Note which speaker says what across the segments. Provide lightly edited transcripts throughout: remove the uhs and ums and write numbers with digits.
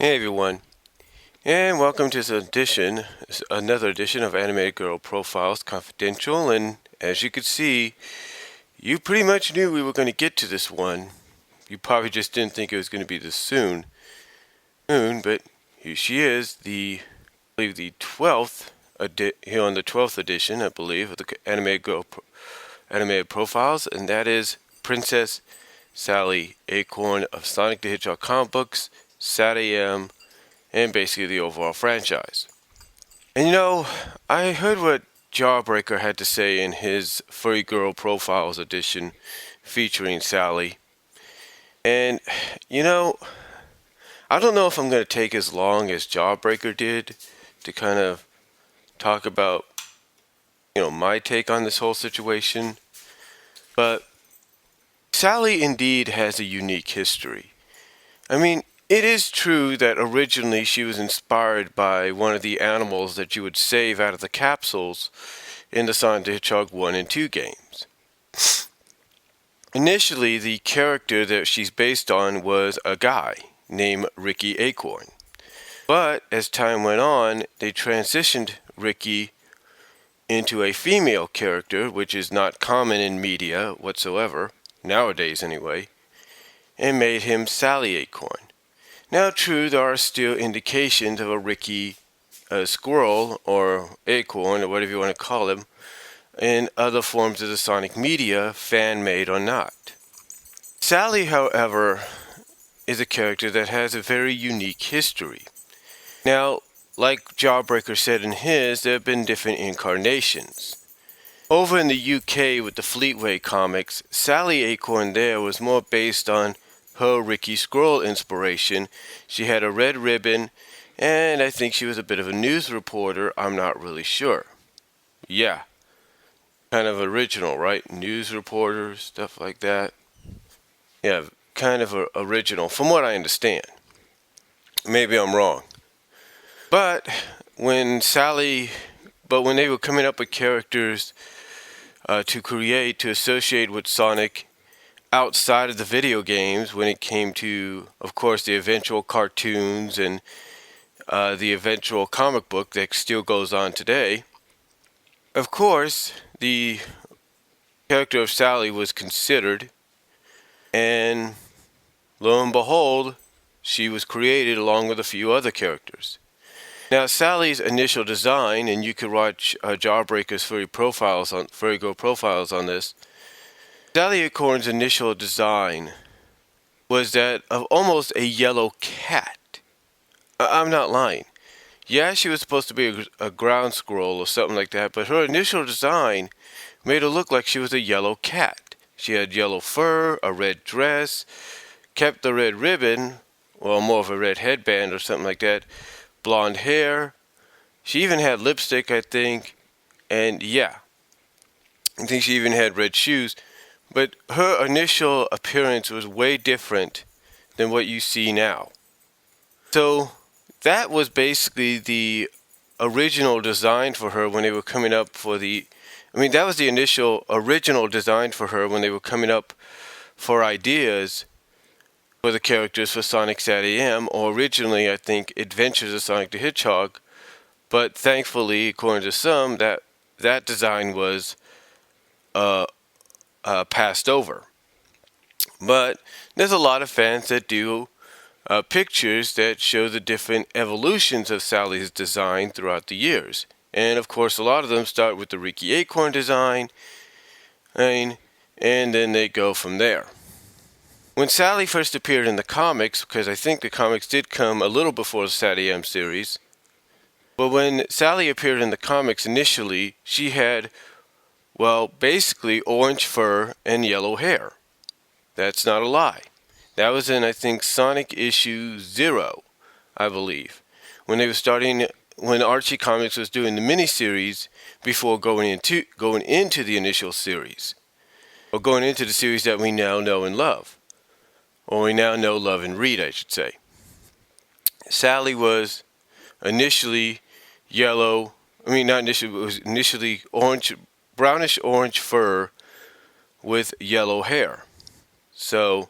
Speaker 1: Hey everyone, and welcome to another edition of Animated Girl Profiles Confidential. And as you could see, you pretty much knew we were going to get to this one. You probably just didn't think it was going to be this soon. But here she is, I believe the 12th, here on the 12th edition, I believe, of the Animated Profiles, and that is Princess Sally Acorn of Sonic the Hedgehog comic books, SATAM, and basically the overall franchise. And I heard what Jawbreaker had to say in his Furry Girl Profiles edition featuring Sally. And, I don't know if I'm going to take as long as Jawbreaker did to kind of talk about, my take on this whole situation. But Sally indeed has a unique history. I mean, it is true that originally she was inspired by one of the animals that you would save out of the capsules in the Sonic the Hedgehog 1 and 2 games. Initially, the character that she's based on was a guy named Ricky Acorn. But as time went on, they transitioned Ricky into a female character, which is not common in media whatsoever, nowadays anyway, and made him Sally Acorn. Now, true, there are still indications of a Ricky squirrel or acorn or whatever you want to call him in other forms of the Sonic media, fan-made or not. Sally, however, is a character that has a very unique history. Now, like Jawbreaker said in his, there have been different incarnations. Over in the UK with the Fleetway comics, Sally Acorn there was more based on her Ricky Squirrel inspiration. She had a red ribbon, and I think she was a bit of a news reporter. I'm not really sure. Yeah, kind of original, right? News reporter, stuff like that. Yeah, kind of original, from what I understand. Maybe I'm wrong. But when they were coming up with characters to associate with Sonic outside of the video games, when it came to, of course, the eventual cartoons and the eventual comic book that still goes on today, of course, the character of Sally was considered, and lo and behold, she was created along with a few other characters. Now, Sally's initial design, and you could watch Jawbreaker's Furry Girl Profiles on this, Sally Acorn's initial design was that of almost a yellow cat. I'm not lying. Yeah, she was supposed to be a ground squirrel or something like that, but her initial design made her look like she was a yellow cat. She had yellow fur, a red dress, kept the red ribbon, or more of a red headband or something like that, blonde hair. She even had lipstick, I think, and yeah, I think she even had red shoes. But her initial appearance was way different than what you see now. So that was basically the original design for her when they were coming up that was the initial original design for her when they were coming up for ideas for the characters for Sonic SATAM, or originally, I think, Adventures of Sonic the Hedgehog. But thankfully, according to some, that design was passed over. But there's a lot of fans that do pictures that show the different evolutions of Sally's design throughout the years. And of course, a lot of them start with the Ricky Acorn design, and then they go from there. When Sally first appeared in the comics, because I think the comics did come a little before the SATAM series, but when Sally appeared in the comics initially, she had, well, basically orange fur and yellow hair. That's not a lie. That was in, I think, Sonic issue 0, I believe, when Archie Comics was doing the miniseries before going into the initial series, or going into the series that we now know and love, or we now know, love, and read, I should say. Sally was initially yellow. Not initially. It was initially orange, brownish orange fur with yellow hair. So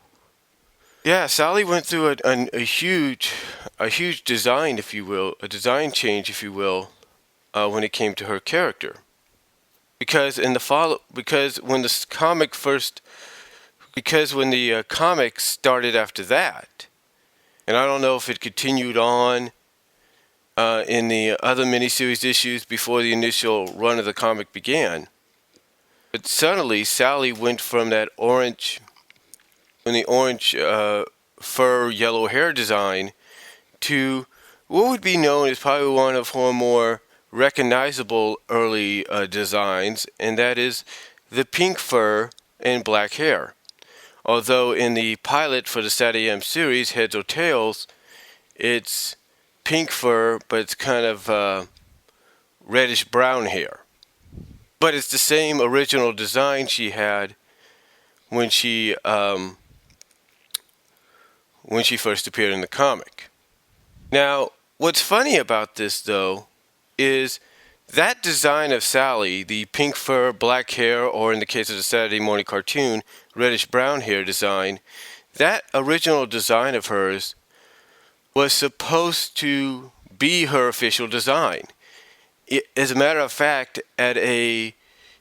Speaker 1: Yeah, Sally went through a huge design, if you will, a design change, if you will, when it came to her character. Because when the comic first, because when the comic started after that, and I don't know if it continued on in the other miniseries issues before the initial run of the comic began, but suddenly Sally went from that orange fur, yellow hair design to what would be known as probably one of her more recognizable early designs, and that is the pink fur and black hair. Although in the pilot for the SATAM series, Heads or Tails, it's pink fur, but it's kind of reddish brown hair. But it's the same original design she had when she first appeared in the comic. Now, what's funny about this, though, is that design of Sally, the pink fur, black hair, or in the case of the Saturday morning cartoon, reddish brown hair design, that original design of hers was supposed to be her official design. As a matter of fact, at a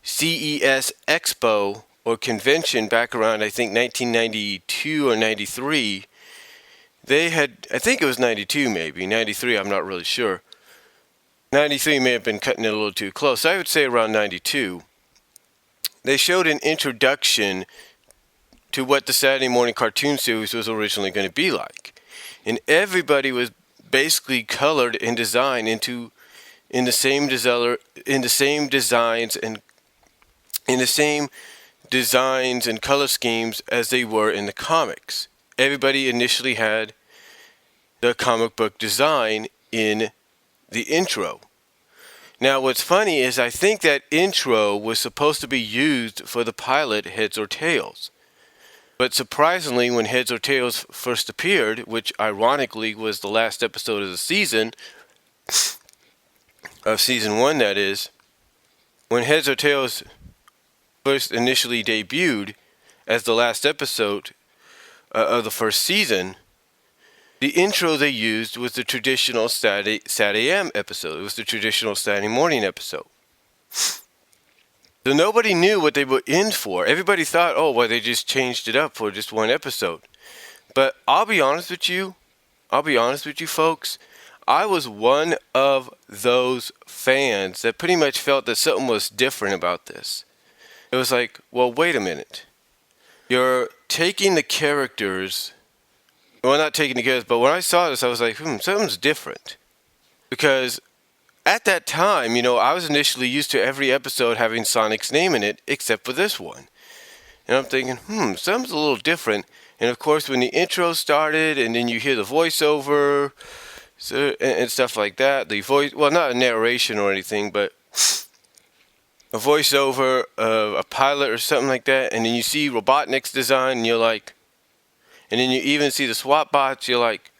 Speaker 1: CES Expo or convention back around, I think, 1992 or 93, they had, I think it was 92 maybe, 93, I'm not really sure. 93 may have been cutting it a little too close. I would say around 92. They showed an introduction to what the Saturday morning cartoon series was originally going to be like. And everybody was basically colored and designed in the same designs and color schemes as they were in the comics. Everybody initially had the comic book design in the intro. Now, what's funny is I think that intro was supposed to be used for the pilot Heads or Tails. But surprisingly, when Heads or Tails first appeared, which ironically was the last episode of the season, of season 1 that is, when Heads or Tails first initially debuted as the last episode of the first season, the intro they used was the traditional SATAM episode. It was the traditional Saturday morning episode. So nobody knew what they were in for. Everybody thought, oh, well, they just changed it up for just one episode. But I'll be honest with you folks, I was one of those fans that pretty much felt that something was different about this. It was like, well, wait a minute. You're taking the characters... Well, not taking the characters, but when I saw this, I was like, something's different. Because at that time, I was initially used to every episode having Sonic's name in it, except for this one. And I'm thinking, something's a little different. And of course, when the intro started, and then you hear the voiceover, and stuff like that, the voice, well, not a narration or anything, but a voiceover of a pilot or something like that, and then you see Robotnik's design, and you're like, and then you even see the SWAT bots, you're like,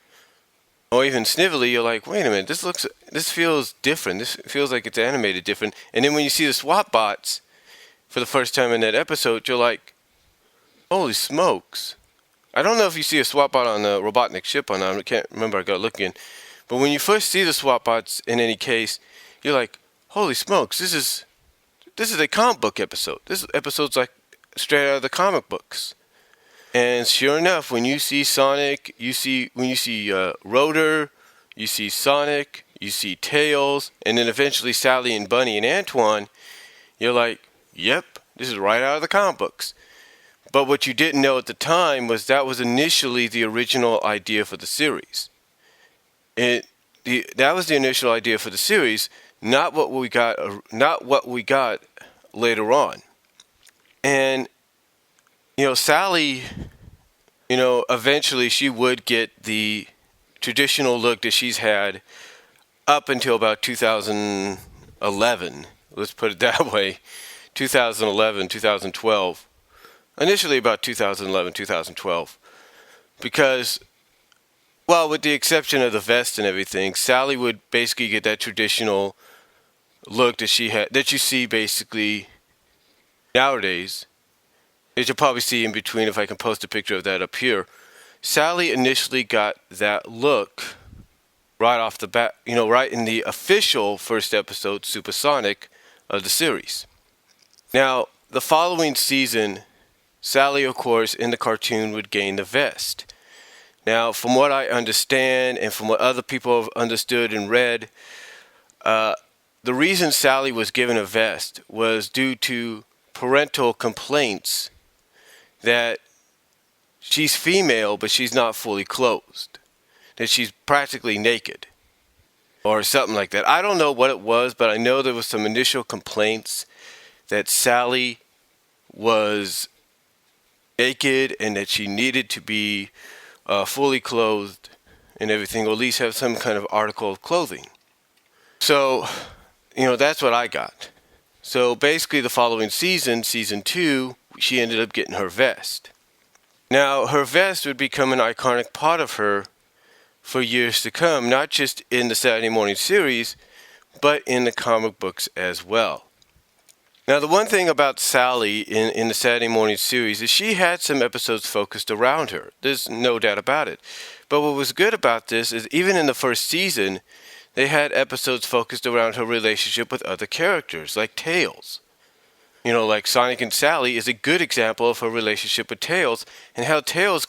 Speaker 1: or even Snively, you're like, wait a minute, this feels different. This feels like it's animated different. And then when you see the SWAT bots for the first time in that episode, you're like, holy smokes. I don't know if you see a SWAT bot on the Robotnik ship or not. I can't remember, I got looking. But when you first see the SWAT bots in any case, you're like, holy smokes, this is a comic book episode. This episode's like straight out of the comic books. And sure enough, when you see Sonic, when you see Rotor, you see Sonic, you see Tails, and then eventually Sally and Bunny and Antoine, you're like, yep, this is right out of the comic books. But what you didn't know at the time was that was initially the original idea for the series. That was the initial idea for the series, not what we got later on. And Sally, eventually she would get the traditional look that she's had up until about 2011. Let's put it that way. 2011, 2012. Initially about 2011, 2012. Because, well, with the exception of the vest and everything, Sally would basically get that traditional look that she had, that you see basically nowadays. As you'll probably see in between, if I can post a picture of that up here, Sally initially got that look right off the bat, right in the official first episode, Supersonic, of the series. Now, the following season, Sally, of course, in the cartoon would gain the vest. Now, from what I understand and from what other people have understood and read, the reason Sally was given a vest was due to parental complaints that she's female, but she's not fully clothed, that she's practically naked, or something like that. I don't know what it was, but I know there was some initial complaints that Sally was naked and that she needed to be fully clothed and everything, or at least have some kind of article of clothing. So, that's what I got. So basically the following season, season 2, she ended up getting her vest. Now, her vest would become an iconic part of her for years to come, not just in the Saturday morning series, but in the comic books as well. Now, the one thing about Sally in the Saturday morning series is she had some episodes focused around her. There's no doubt about it. But what was good about this is even in the first season, they had episodes focused around her relationship with other characters, like Tails. Like Sonic and Sally is a good example of her relationship with Tails, and how Tails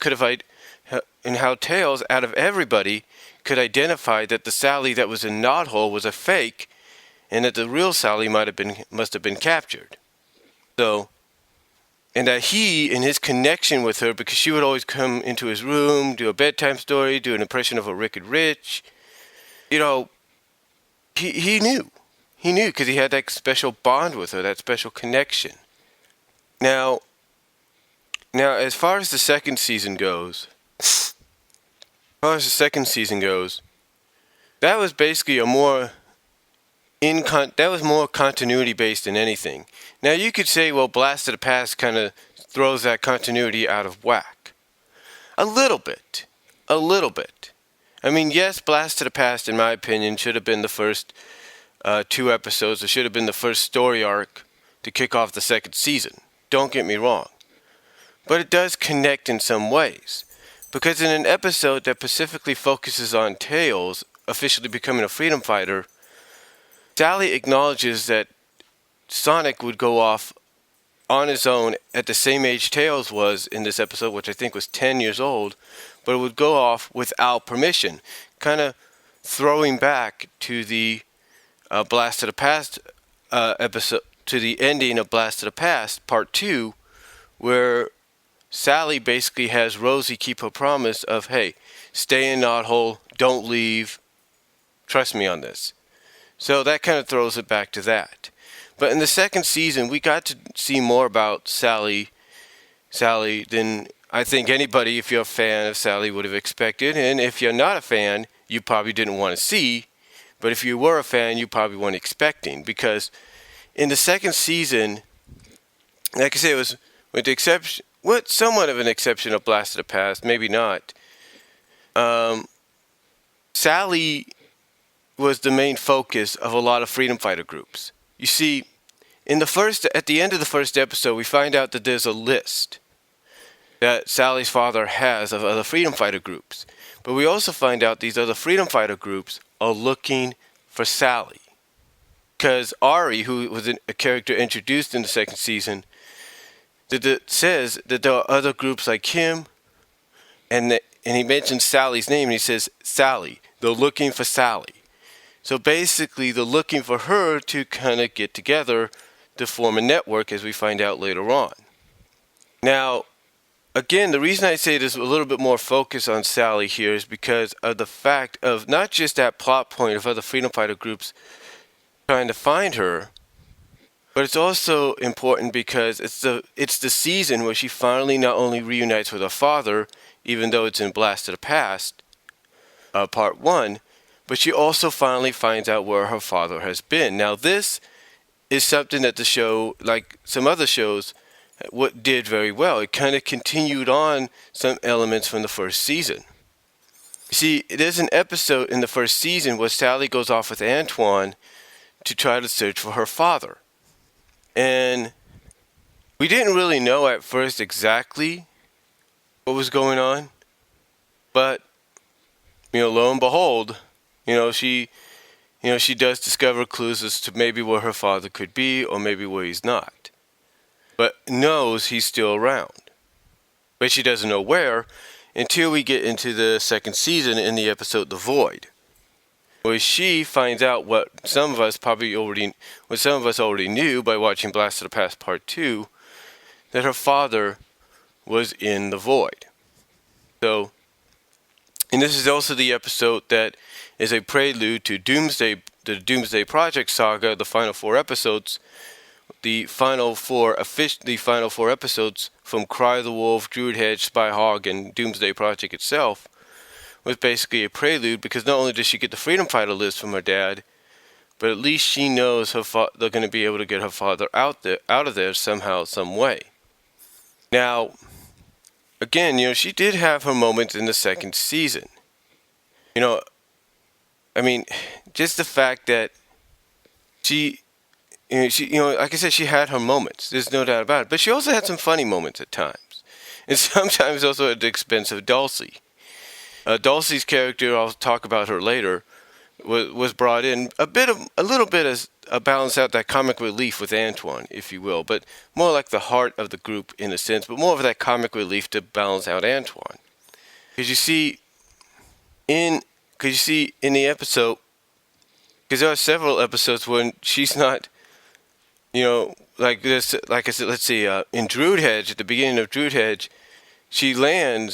Speaker 1: out of everybody could identify that the Sally that was in Knothole was a fake, and that the real Sally must have been captured. So, and that he, in his connection with her, because she would always come into his room, do a bedtime story, do an impression of a Wicked Rich, he knew. He knew because he had that special bond with her, that special connection. Now, as far as the second season goes, that was basically more continuity based than anything. Now you could say, well, Blast of the Past kind of throws that continuity out of whack. A little bit. I mean, yes, Blast of the Past, in my opinion, should have been the first 2 episodes. It should have been the first story arc to kick off the second season. Don't get me wrong. But it does connect in some ways. Because in an episode that specifically focuses on Tails officially becoming a freedom fighter, Sally acknowledges that Sonic would go off on his own at the same age Tails was in this episode, which I think was 10 years old, but it would go off without permission, kind of throwing back to the Blast of the Past episode, to the ending of Blast of the Past, Part 2, where Sally basically has Rosie keep her promise of, hey, stay in Knothole, don't leave, trust me on this. So that kind of throws it back to that. But in the second season, we got to see more about Sally than I think anybody, if you're a fan of Sally, would have expected. And if you're not a fan, you probably didn't want to see. But if you were a fan, you probably weren't expecting. Because in the second season, like I say, it was with the exception, somewhat of an exception of Blast of the Past, maybe not. Sally was the main focus of a lot of freedom fighter groups. You see, at the end of the first episode, we find out that there's a list that Sally's father has of other freedom fighter groups. But we also find out these other freedom fighter groups are looking for Sally. Because Ari, who was a character introduced in the second season, says that there are other groups like him, and he mentions Sally's name, and he says, Sally, they're looking for Sally. So basically, they're looking for her to kind of get together to form a network, as we find out later on. Now, again, the reason I say there's a little bit more focus on Sally here is because of the fact of not just that plot point of other freedom fighter groups trying to find her, but it's also important because it's the season where she finally not only reunites with her father, even though it's in Blast of the Past, Part 1, but she also finally finds out where her father has been. Now, this is something that the show, like some other shows, did very well. It kind of continued on some elements from the first season. See, there's an episode in the first season where Sally goes off with Antoine to try to search for her father. And we didn't really know at first exactly what was going on. But, lo and behold, she she does discover clues as to maybe where her father could be or maybe where he's not. But knows he's still around. But she doesn't know where until we get into the second season in the episode The Void, where she finds out what some of us already knew by watching Blast of the Past Part 2, that her father was in the Void. So, and this is also the episode that is a prelude to the Doomsday Project saga, the final 4 episodes. The final four episodes from Cry of the Wolf, Druid Hedge, Spy Hog, and Doomsday Project itself was basically a prelude, because not only does she get the Freedom Fighter list from her dad, but at least she knows they're going to be able to get her father out of there somehow, some way. Now, again, she did have her moments in the second season. Just the fact that she, like I said, she had her moments. There's no doubt about it. But she also had some funny moments at times, and sometimes also at the expense of Dulcie. Dulcie's character, I'll talk about her later, was brought in a little bit as a balance out that comic relief with Antoine, if you will, but more like the heart of the group in a sense, but more of that comic relief to balance out Antoine. Because you see in the episode, because there are several episodes when she's not, like this, like I said, let's see, in Druid Hedge, at the beginning of Druid Hedge, she's learning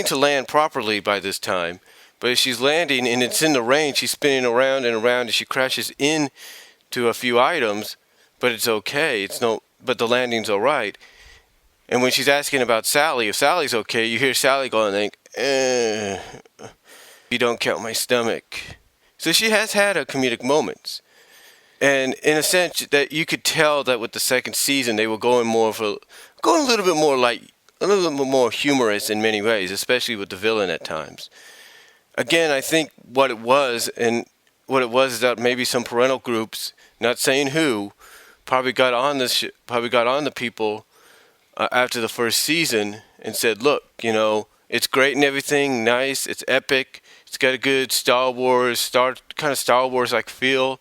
Speaker 1: to land properly by this time, but as she's landing and it's in the rain, she's spinning around and around, and she crashes into a few items, but it's okay, but the landing's alright. And when she's asking about Sally, if Sally's okay, you hear Sally going, you don't count my stomach. So she has had her comedic moments. And in a sense that you could tell that with the second season, they were going a little bit more light, a little bit more humorous in many ways, especially with the villain at times. Again, I think what it was is that maybe some parental groups, not saying who, probably got on the people after the first season and said, look, it's great and everything, nice, it's epic, it's got a good Star Wars-like feel,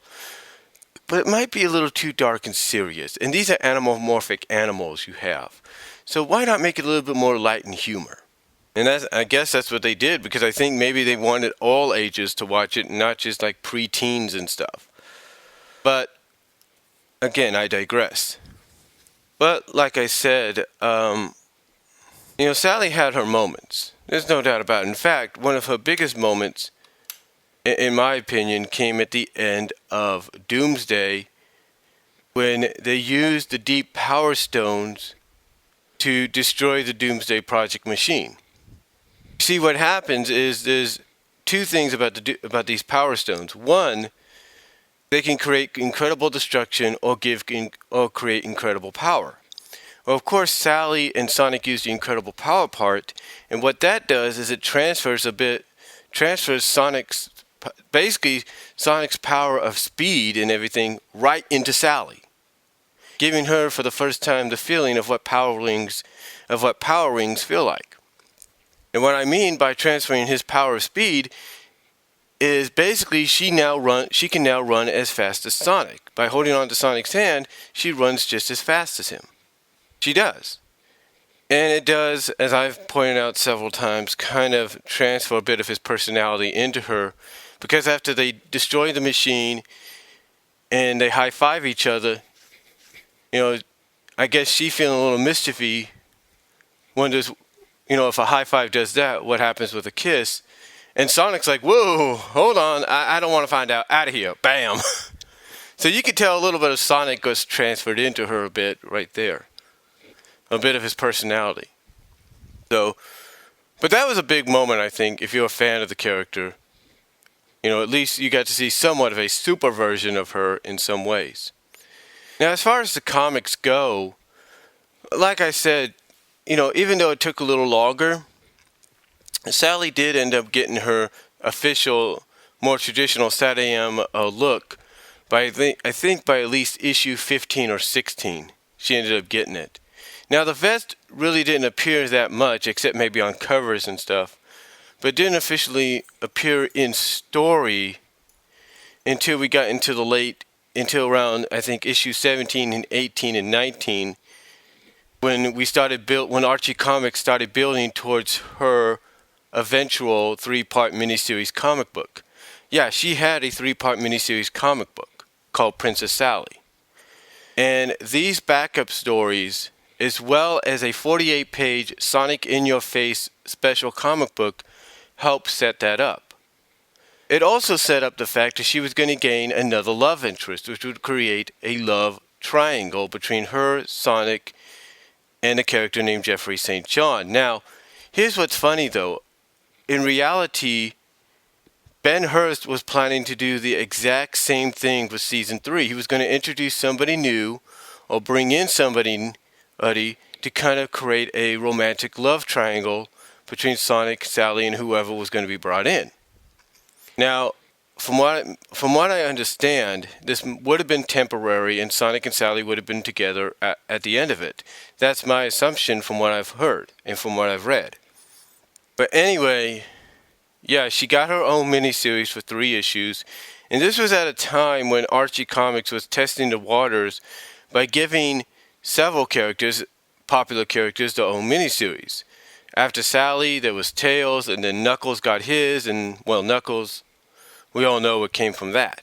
Speaker 1: but it might be a little too dark and serious. And these are anamorphic animals you have. So why not make it a little bit more light and humor? And I guess that's what they did, because I think maybe they wanted all ages to watch it, not just like pre-teens and stuff. But, again, I digress. But, like I said, Sally had her moments. There's no doubt about it. In fact, one of her biggest moments, in my opinion, came at the end of Doomsday, when they used the deep power stones to destroy the Doomsday Project machine. See, what happens is there's two things about these power stones. One, they can create incredible destruction or create incredible power. Well, of course, Sally and Sonic use the incredible power part, and what that does is it transfers Sonic's power of speed and everything right into Sally, giving her for the first time the feeling of what power rings feel like. And what I mean by transferring his power of speed is basically she can now run as fast as Sonic. By holding on to Sonic's hand, she runs just as fast as him. She does. And it does, as I've pointed out several times, kind of transfer a bit of his personality into her, because after they destroy the machine and they high-five each other, I guess she, feeling a little mischievy, wonders, if a high-five does that, what happens with a kiss? And Sonic's like, whoa, hold on, I don't want to find out, out of here, bam. So you can tell a little bit of Sonic gets transferred into her a bit right there. A bit of his personality. So, but that was a big moment, I think, if you're a fan of the character. At least you got to see somewhat of a super version of her in some ways. Now, as far as the comics go, like I said, even though it took a little longer, Sally did end up getting her official, more traditional SATAM look by, I think by at least issue 15 or 16. She ended up getting it. Now, the vest really didn't appear that much, except maybe on covers and stuff. but didn't officially appear in story until we got into until around, I think, issue 17 and 18 and 19, when Archie Comics started building towards her eventual 3-part miniseries comic book. Yeah, she had a 3-part miniseries comic book called Princess Sally. And these backup stories, as well as a 48-page Sonic in Your Face special comic book, helped set that up. It also set up the fact that she was going to gain another love interest, which would create a love triangle between her, Sonic, and a character named Jeffrey St. John. Now, here's what's funny though. In reality, Ben Hurst was planning to do the exact same thing with season 3. He was going to introduce somebody new or bring in somebody to kind of create a romantic love triangle between Sonic, Sally, and whoever was going to be brought in. Now, from what I understand, this would have been temporary and Sonic and Sally would have been together at the end of it. That's my assumption from what I've heard and from what I've read. But anyway, yeah, she got her own miniseries for 3 issues, and this was at a time when Archie Comics was testing the waters by giving several popular characters, their own miniseries. After Sally, there was Tails, and then Knuckles got his, and, well, Knuckles, we all know what came from that.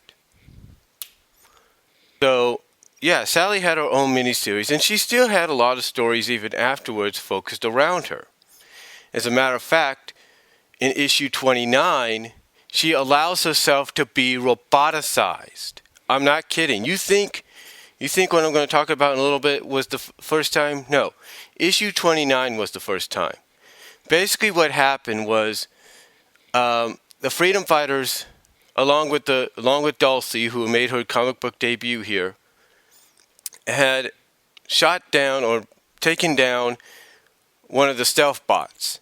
Speaker 1: So, yeah, Sally had her own miniseries, and she still had a lot of stories even afterwards focused around her. As a matter of fact, in issue 29, she allows herself to be roboticized. I'm not kidding. You think what I'm going to talk about in a little bit was the first time? No. Issue 29 was the first time. Basically what happened was the Freedom Fighters, along with Dulcie, who made her comic book debut here, had shot down or taken down one of the stealth bots.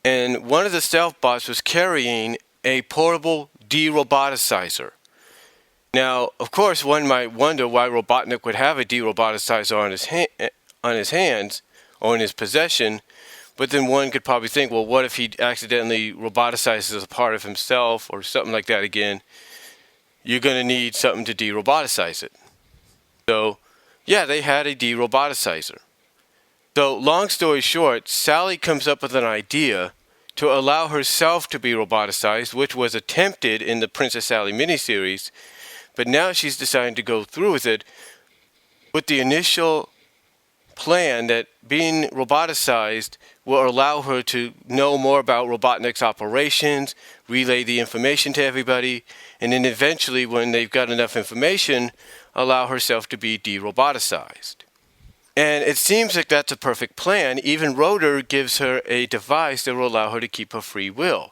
Speaker 1: And one of the stealth bots was carrying a portable de-roboticizer. Now, of course, one might wonder why Robotnik would have a de-roboticizer on his hands or in his possession, but then one could probably think, well, what if he accidentally roboticizes a part of himself or something like that again? You're going to need something to de-roboticize it. So, yeah, they had a de-roboticizer. So, long story short, Sally comes up with an idea to allow herself to be roboticized, which was attempted in the Princess Sally miniseries, but now she's deciding to go through with it with the initial plan that being roboticized will allow her to know more about Robotnik's operations, relay the information to everybody, and then eventually, when they've got enough information, allow herself to be de-roboticized. And it seems like that's a perfect plan. Even Rotor gives her a device that will allow her to keep her free will.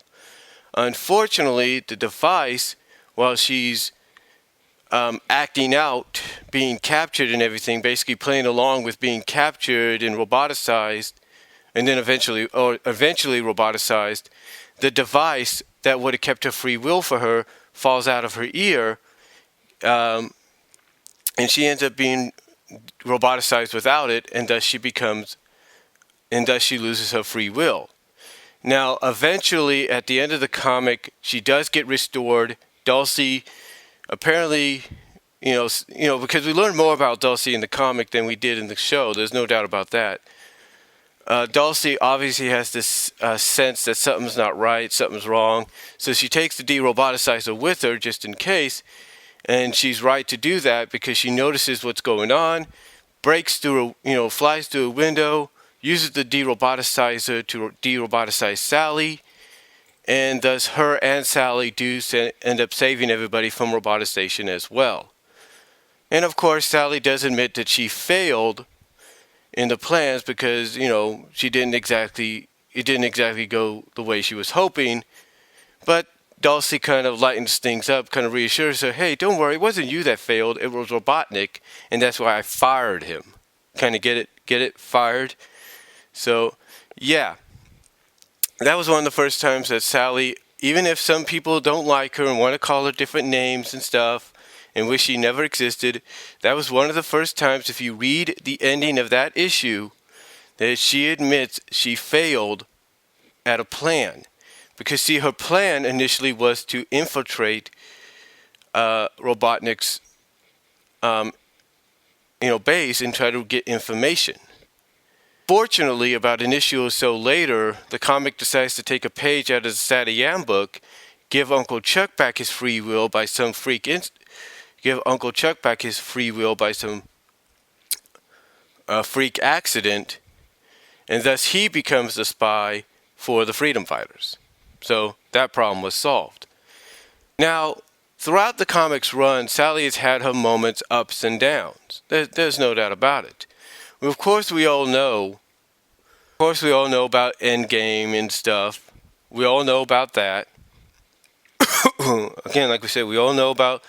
Speaker 1: Unfortunately, the device, while she's acting out, being captured and everything, basically playing along with being captured and roboticized, and then eventually roboticized, the device that would have kept her free will for her falls out of her ear, and she ends up being roboticized without it, and thus she loses her free will. Now, eventually, at the end of the comic, she does get restored. Dulcie, apparently, because we learned more about Dulcie in the comic than we did in the show. There's no doubt about that. Dulcie obviously has this sense that something's not right, something's wrong. So she takes the de-roboticizer with her just in case. And she's right to do that because she notices what's going on, flies through a window, uses the de-roboticizer to de-roboticize Sally, and thus her and Sally do end up saving everybody from roboticization as well. And of course, Sally does admit that she failed in the plans because, it didn't exactly go the way she was hoping, but Dulcie kind of lightens things up, kind of reassures her, hey, don't worry, it wasn't you that failed, it was Robotnik, and that's why I fired him. Kind of get it? Fired. So, yeah. That was one of the first times that Sally, even if some people don't like her and want to call her different names and stuff, and wish she never existed, that was one of the first times, if you read the ending of that issue, that she admits she failed at a plan. Because see, her plan initially was to infiltrate Robotnik's base and try to get information. Fortunately, about an issue or so later, the comic decides to take a page out of the SATAM book, give Uncle Chuck back his free will by some freak accident, and thus he becomes the spy for the freedom fighters. So that problem was solved. Now, throughout the comic's run, Sally has had her moments, ups and downs. There's no doubt about it. Of course, we all know about Endgame and stuff. We all know about that. Again, like we said, we all know about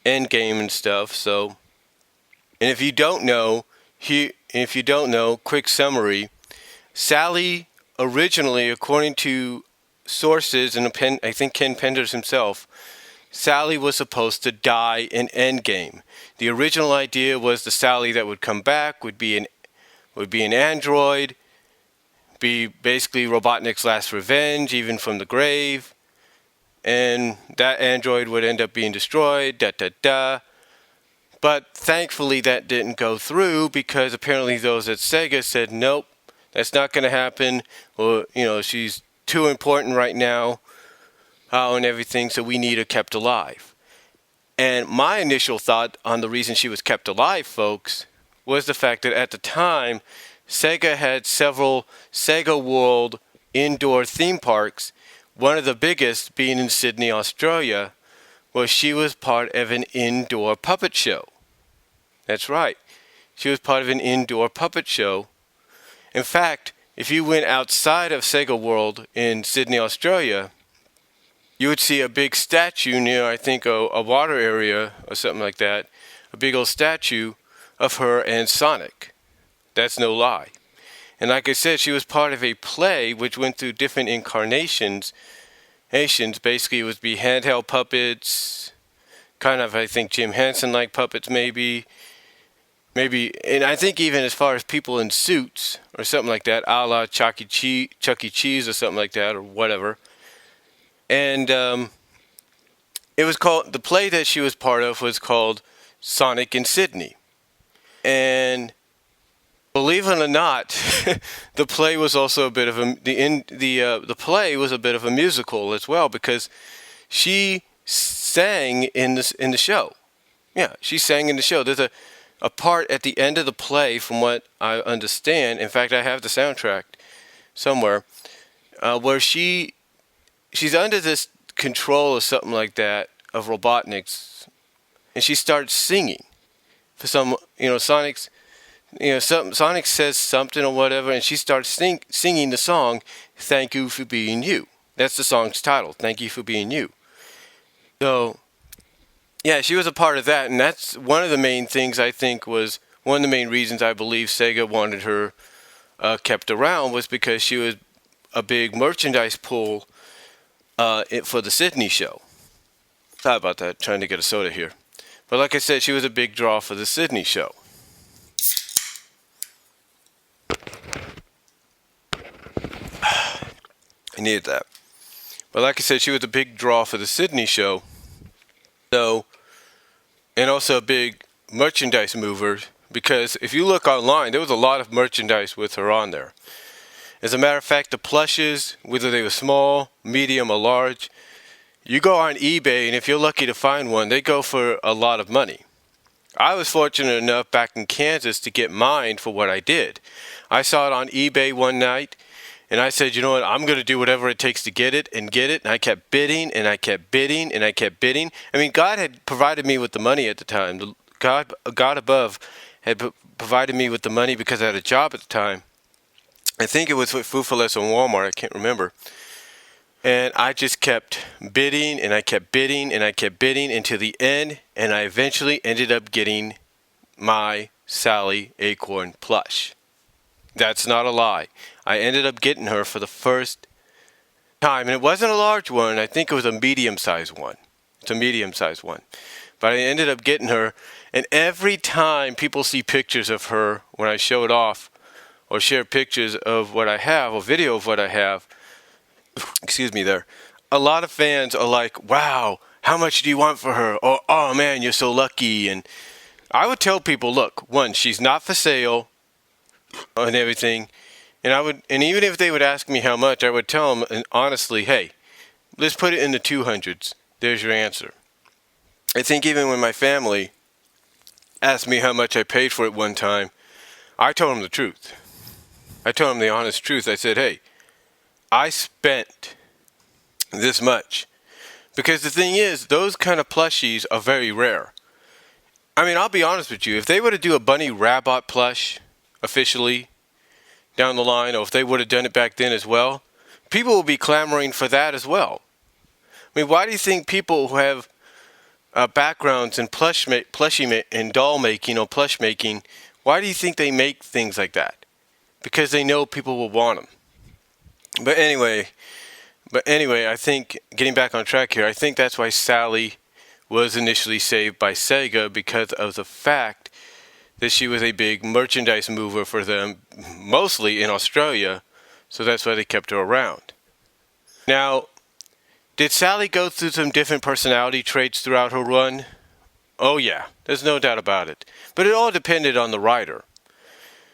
Speaker 1: Endgame and stuff. So, and if you don't know, quick summary: Sally originally, according to sources and I think Ken Penders himself, Sally was supposed to die in Endgame. The original idea was the Sally that would come back would be an android, be basically Robotnik's last revenge, even from the grave, and that android would end up being destroyed, But thankfully that didn't go through because apparently those at Sega said, nope, that's not going to happen, or, she's too important right now, and everything, so we need her kept alive. And my initial thought on the reason she was kept alive, folks, was the fact that at the time, Sega had several Sega World indoor theme parks, one of the biggest being in Sydney, Australia, where she was part of an indoor puppet show. That's right. She was part of an indoor puppet show. In fact, if you went outside of Sega World in Sydney, Australia, you would see a big statue near, I think, a water area or something like that. A big old statue of her and Sonic. That's no lie. And like I said, she was part of a play which went through different incarnations. Basically, it would be handheld puppets, kind of, I think, Jim Henson-like puppets maybe, and I think even as far as people in suits or something like that, a la Chuck E. Cheese or something like that, or whatever. And it was called, the play that she was part of was called Sonic in Sydney. And believe it or not, the play was also a bit of the play was a bit of a musical as well, because she sang in the show. Yeah, she sang in the show. There's a part at the end of the play, from what I understand. In fact, I have the soundtrack somewhere, where she's under this control or something like that of Robotnik's, and she starts singing for some, Sonic says something or whatever, and she starts singing the song, Thank You for Being You. That's the song's title, Thank You for Being You. So, yeah, she was a part of that, and that's one of the main things I think was one of the main reasons I believe Sega wanted her kept around, was because she was a big merchandise pull for the Sydney show. Sorry about that, trying to get a soda here. But like I said, she was a big draw for the Sydney show. I needed that. But like I said, she was a big draw for the Sydney show. So, and also a big merchandise mover, because if you look online, there was a lot of merchandise with her on there. As a matter of fact, the plushes, whether they were small, medium, or large, you go on eBay, and if you're lucky to find one, they go for a lot of money. I was fortunate enough back in Kansas to get mine for what I did. I saw it on eBay one night, and I said, you know what, I'm going to do whatever it takes to get it, and I kept bidding, and I kept bidding, and I kept bidding. I mean, God had provided me with the money at the time. God above had provided me with the money because I had a job at the time. I think it was with Food for Less on Walmart, I can't remember. And I just kept bidding, and I kept bidding, and I kept bidding until the end, and I eventually ended up getting my Sally Acorn plush. That's not a lie. I ended up getting her for the first time, and it wasn't a large one. I think it was a medium-sized one. It's a medium-sized one. But I ended up getting her, and every time people see pictures of her when I show it off or share pictures of what I have or video of what I have, excuse me there, a lot of fans are like, wow, how much do you want for her? Or, oh man, you're so lucky. And I would tell people, look, one, she's not for sale and everything. And even if they would ask me how much, I would tell them and honestly, hey, let's put it in the 200s. There's your answer. I think even when my family asked me how much I paid for it one time, I told them the truth. I told them the honest truth. I said, hey, I spent this much. Because the thing is, those kind of plushies are very rare. I mean, I'll be honest with you. If they were to do a Bunny Rabbit plush officially down the line, or if they would have done it back then as well, people will be clamoring for that as well. I mean, why do you think people who have backgrounds in plushie and doll making or plush making, why do you think they make things like that? Because they know people will want them. But anyway, I think, getting back on track here, I think that's why Sally was initially saved by Sega, because of the fact that she was a big merchandise mover for them, mostly in Australia, so that's why they kept her around. Now, did Sally go through some different personality traits throughout her run? Oh yeah, there's no doubt about it. But it all depended on the writer.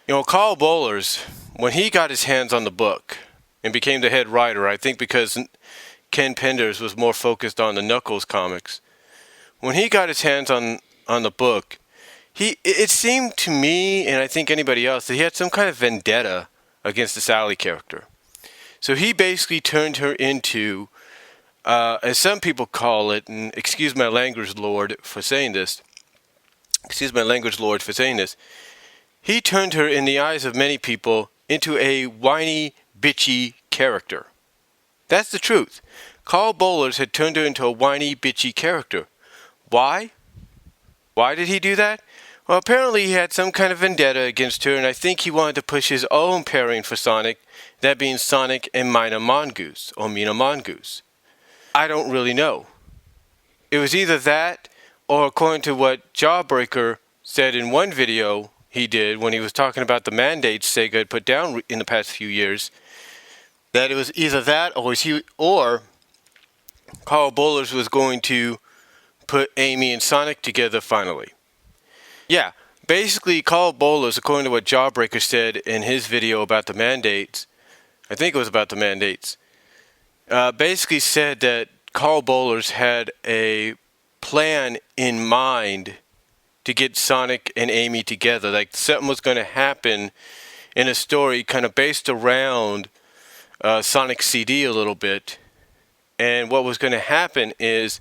Speaker 1: You know, Carl Bollers, when he got his hands on the book and became the head writer, I think because Ken Penders was more focused on the Knuckles comics, when he got his hands on the book, it seemed to me, and I think anybody else, that he had some kind of vendetta against the Sally character. So he basically turned her into, as some people call it, and excuse my language lord for saying this, he turned her, in the eyes of many people, into a whiny, bitchy character. That's the truth. Carl Bollers had turned her into a whiny, bitchy character. Why? Why did he do that? Well, apparently he had some kind of vendetta against her, and I think he wanted to push his own pairing for Sonic, that being Sonic and Mina Mongoose, or Mina Mongoose. I don't really know. It was either that, or according to what Jawbreaker said in one video he did when he was talking about the mandates Sega had put down in the past few years, that it was either that or Carl Bollers was going to put Amy and Sonic together finally. Yeah, basically Carl Bollers, according to what Jawbreaker said in his video about the mandates, I think it was about the mandates, basically said that Carl Bollers had a plan in mind to get Sonic and Amy together. Like something was going to happen in a story kind of based around Sonic CD a little bit. And what was going to happen is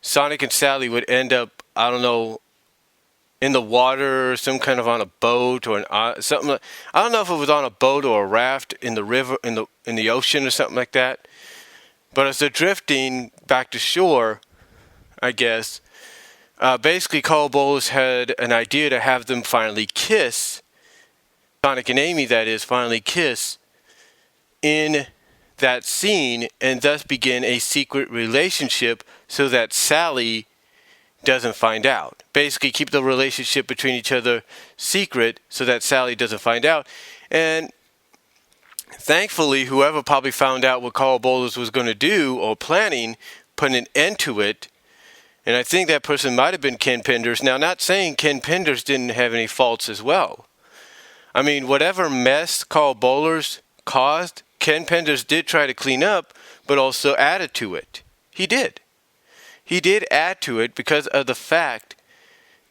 Speaker 1: Sonic and Sally would end up, I don't know, in the water, or some kind of on a boat, or something. I don't know if it was on a boat or a raft in the river, in the ocean, or something like that. But as they're drifting back to shore, I guess, basically Carl Bollers had an idea to have them finally kiss, Sonic and Amy, that is, finally kiss in that scene, and thus begin a secret relationship so that Sally doesn't find out. Basically keep the relationship between each other secret so that Sally doesn't find out. And thankfully, whoever probably found out what Carl Bollers was going to do or planning put an end to it. And I think that person might have been Ken Penders. Now, not saying Ken Penders didn't have any faults as well. I mean, whatever mess Carl Bollers caused, Ken Penders did try to clean up, but also added to it. He did. He did add to it because of the fact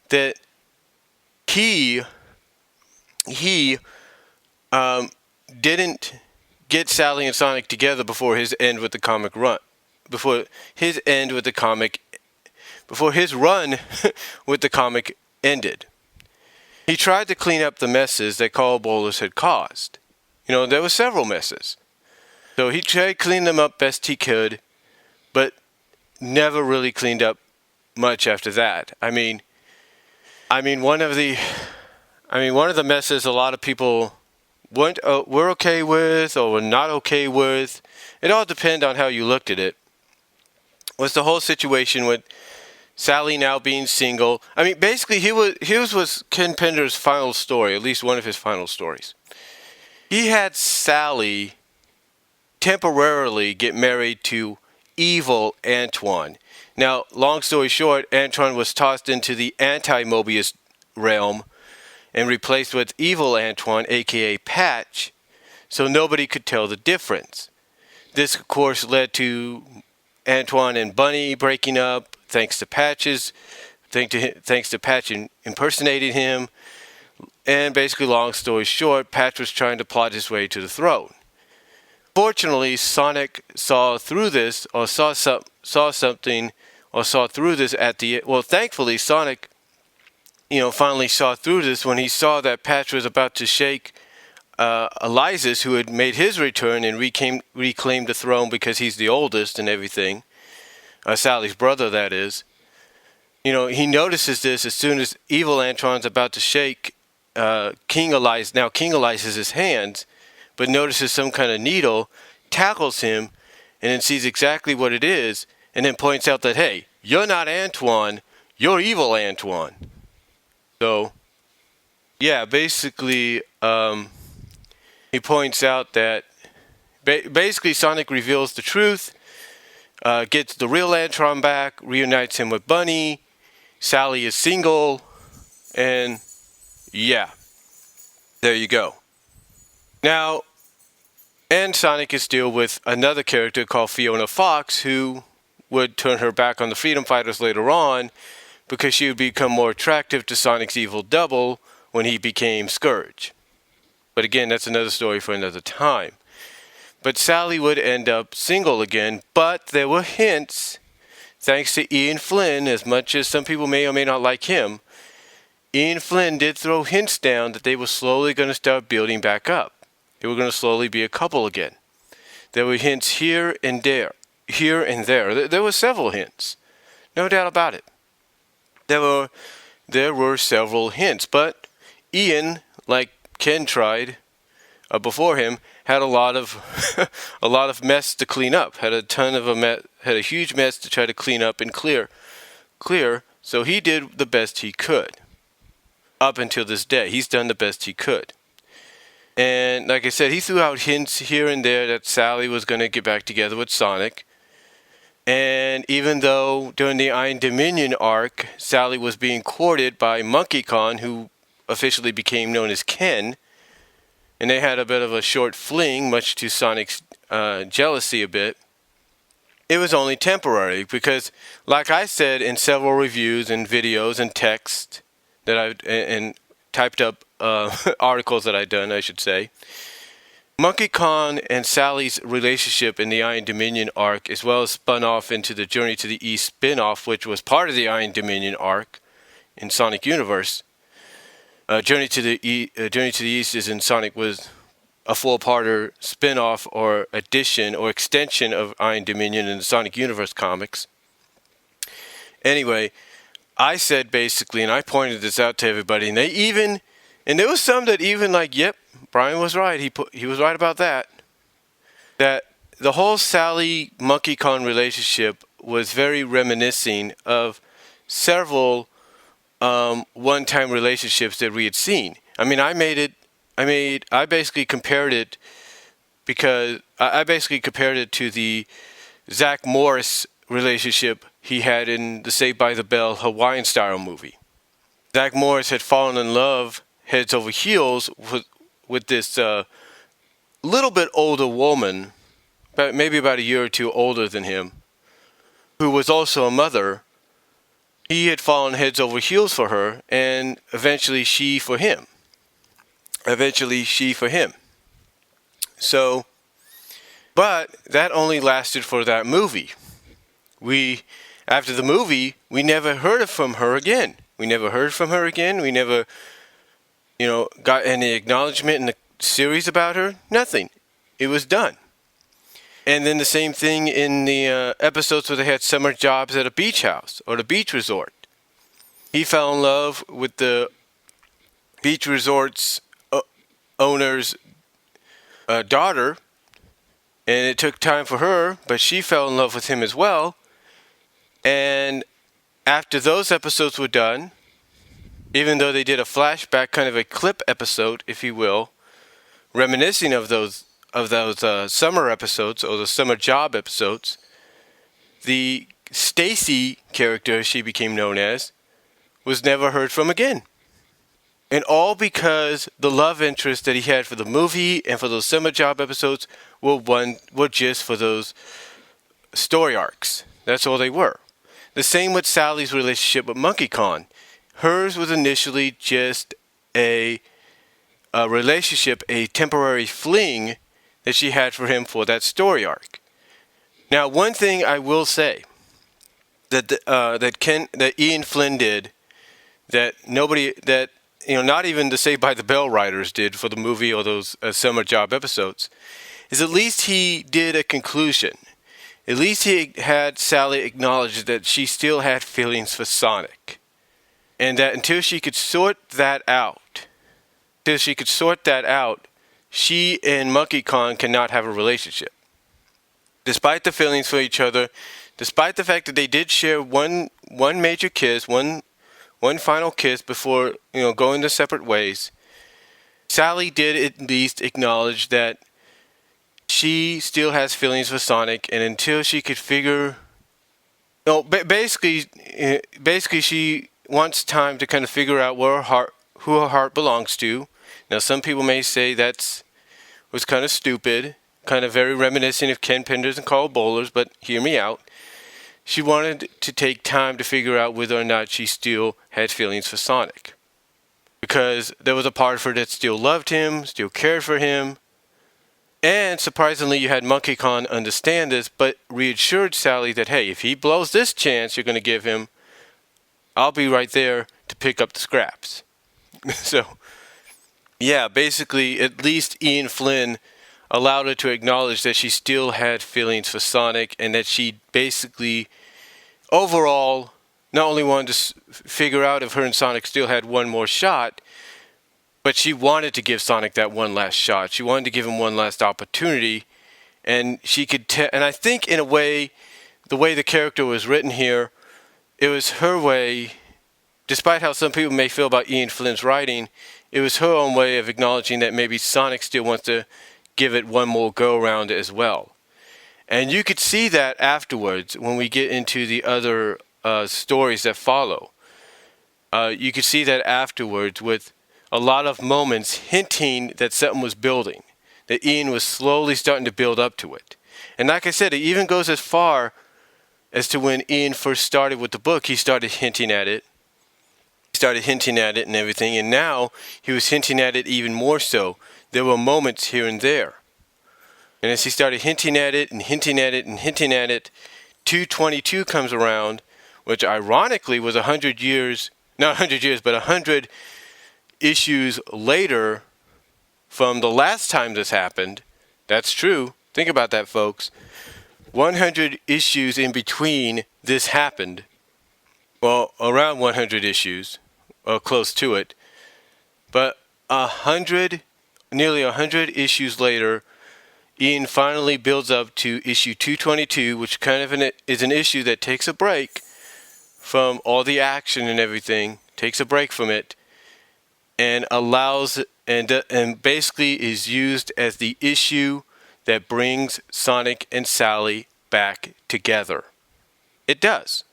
Speaker 1: that he didn't get Sally and Sonic together before his end with the comic run. Before his run with the comic ended. He tried to clean up the messes that Carl Bollers had caused. You know, there were several messes. So he tried to clean them up best he could, but never really cleaned up much after that. I mean one of the messes a lot of people were okay with or were not okay with. It all depended on how you looked at it. Was the whole situation with Sally now being single. I mean, basically, his was Ken Penders' final story, at least one of his final stories. He had Sally temporarily get married to evil Antoine. Now, long story short, Antoine was tossed into the anti-Mobius realm and replaced with evil Antoine, aka Patch, so nobody could tell the difference. This, of course, led to Antoine and Bunny breaking up, thanks to Patches, thanks to Patch impersonating him. And basically, long story short, Patch was trying to plot his way to the throne. Fortunately, Sonic saw through this, or saw something, or saw through this at the well. Thankfully, Sonic, finally saw through this when he saw that Patch was about to shake Elias, who had made his return and reclaimed the throne because he's the oldest and everything. Sally's brother, that is. He notices this as soon as evil Antoine's about to shake King Elias. Now, King Elias is his hands, but notices some kind of needle, tackles him, and then sees exactly what it is, and then points out that, hey, you're not Antoine, you're evil Antoine. So, yeah, basically, he points out that basically Sonic reveals the truth, gets the real Antoine back, reunites him with Bunny, Sally is single, and yeah, there you go. Now, and Sonic is still with another character called Fiona Fox, who would turn her back on the Freedom Fighters later on because she would become more attractive to Sonic's evil double when he became Scourge. But again, that's another story for another time. But Sally would end up single again, but there were hints, thanks to Ian Flynn, as much as some people may or may not like him. Ian Flynn did throw hints down that they were slowly going to start building back up. They were going to slowly be a couple again. There were hints here and there. There were several hints. No doubt about it. There were several hints, but Ian, like Ken tried before him, had a lot of a lot of mess to clean up. Had a huge mess to try to clean up and clear. So he did the best he could. Up until this day, he's done the best he could. And like I said, he threw out hints here and there that Sally was going to get back together with Sonic. And even though during the Iron Dominion arc, Sally was being courted by Monkey Kong, who officially became known as Ken, and they had a bit of a short fling, much to Sonic's jealousy a bit, it was only temporary because, like I said in several reviews and videos and text that and typed up articles that I'd done, I should say, Monkey Kong and Sally's relationship in the Iron Dominion arc, as well as spun off into the Journey to the East spin-off, which was part of the Iron Dominion arc in Sonic Universe. Journey to the East is in Sonic was a four-parter spin-off or addition or extension of Iron Dominion in the Sonic Universe comics. Anyway, I said basically, and I pointed this out to everybody, and there was some that even like, yep, Brian was right. He was right about that. That the whole Sally Monkey Kong relationship was very reminiscing of several one-time relationships that we had seen. I mean, I basically compared it because I basically compared it to the Zach Morris relationship he had in the Saved by the Bell Hawaiian-style movie. Zach Morris had fallen in love heads over heels with this little bit older woman, maybe about a year or two older than him, who was also a mother. He had fallen heads over heels for her, and eventually she for him. So, but that only lasted for that movie. After the movie, we never heard from her again. We never, got any acknowledgement in the series about her. Nothing. It was done. And then the same thing in the episodes where they had summer jobs at a beach house or the beach resort. He fell in love with the beach resort's owner's daughter, and it took time for her, but she fell in love with him as well. And after those episodes were done, even though they did a flashback, kind of a clip episode, if you will, reminiscing of those those summer episodes or the summer job episodes, the Stacy character, she became known as, was never heard from again. And all because the love interest that he had for the movie and for those summer job episodes were just for those story arcs. That's all they were. The same with Sally's relationship with Monkey Kong. Hers was initially just a relationship, a temporary fling that she had for him for that story arc. Now, one thing I will say that Ian Flynn did that not even the Saved by the Bell writers did for the movie or those summer job episodes, is at least he did a conclusion. At least he had Sally acknowledge that she still had feelings for Sonic. And that until she could sort that out, she and Monkey Kong cannot have a relationship. Despite the feelings for each other, despite the fact that they did share one major kiss, one final kiss before going their separate ways, Sally did at least acknowledge that she still has feelings for Sonic, and until she could basically she wants time to kind of figure out who her heart belongs to. Now, some people may say was kind of stupid, kind of very reminiscent of Ken Penders and Carl Bowlers, but hear me out. She wanted to take time to figure out whether or not she still had feelings for Sonic. Because there was a part of her that still loved him, still cared for him. And surprisingly, you had Monkey Kong understand this, but reassured Sally that, hey, if he blows this chance you're going to give him, I'll be right there to pick up the scraps. So, yeah, basically, at least Ian Flynn allowed her to acknowledge that she still had feelings for Sonic, and that she basically, overall, not only wanted to figure out if her and Sonic still had one more shot, but she wanted to give Sonic that one last shot. She wanted to give him one last opportunity, and she could and I think in a way, the way the character was written here, it was her way, despite how some people may feel about Ian Flynn's writing, it was her own way of acknowledging that maybe Sonic still wants to give it one more go-around as well. And you could see that afterwards when we get into the other stories that follow. You could see that afterwards with a lot of moments hinting that something was building, that Ian was slowly starting to build up to it. And like I said, it even goes as far as to when Ian first started with the book, he started hinting at it. He started hinting at it and everything, and now he was hinting at it even more so. There were moments here and there. And as he started hinting at it and hinting at it and hinting at it, 222 comes around, which ironically was 100 years, not 100 years, but 100 issues later from the last time this happened. That's true. Think about that, folks. 100 issues in between this happened. Well, around 100 issues, or close to it. But nearly 100 issues later, Ian finally builds up to issue 222, which kind of is an issue that takes a break from all the action and everything, takes a break from it, and allows and basically is used as the issue that brings Sonic and Sally back together. It does.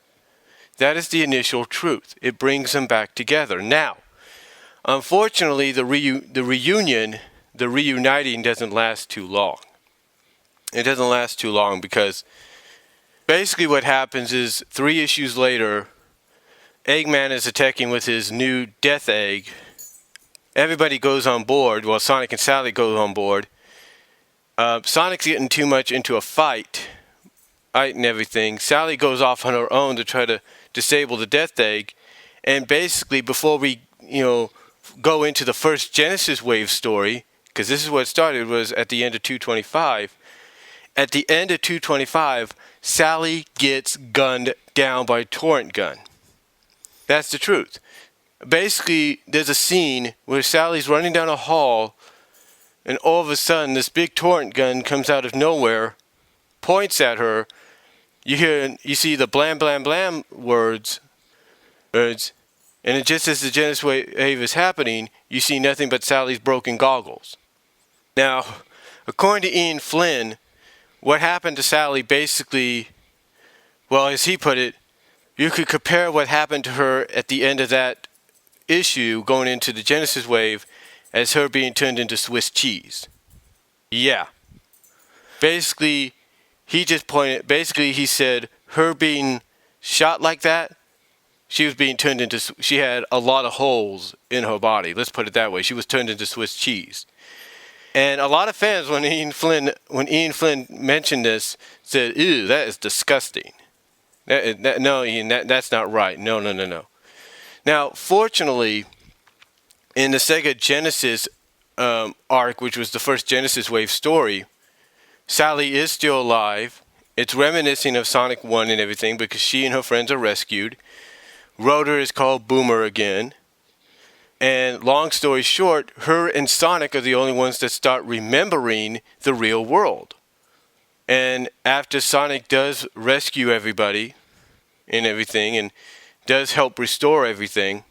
Speaker 1: That is the initial truth. It brings them back together. Now, unfortunately, the reuniting doesn't last too long. It doesn't last too long because basically what happens is 3 issues later, Eggman is attacking with his new Death Egg. Everybody goes on board. Well, Sonic and Sally go on board. Sonic's getting too much into a fight and everything. Sally goes off on her own to try to disable the Death Egg. And basically, before we, go into the first Genesis Wave story, because this is what started, was at the end of 225. At the end of 225, Sally gets gunned down by a torrent gun. That's the truth. Basically, there's a scene where Sally's running down a hall, and all of a sudden, this big torrent gun comes out of nowhere, points at her. You see the blam, blam, blam words, and just as the Genesis Wave is happening, you see nothing but Sally's broken goggles. Now, according to Ian Flynn, what happened to Sally basically, well, as he put it, you could compare what happened to her at the end of that issue going into the Genesis wave as her being turned into Swiss cheese. Yeah. Basically, he said her being shot like that, she had a lot of holes in her body. Let's put it that way. She was turned into Swiss cheese. And a lot of fans, when Ian Flynn mentioned this, said, ew, that is disgusting. No, Ian, that's not right. No. Now, fortunately, in the Sega Genesis arc, which was the first Genesis Wave story, Sally is still alive. It's reminiscing of Sonic 1 and everything because she and her friends are rescued. Rotor is called Boomer again. And long story short, her and Sonic are the only ones that start remembering the real world. And after Sonic does rescue everybody and everything and does help restore everything,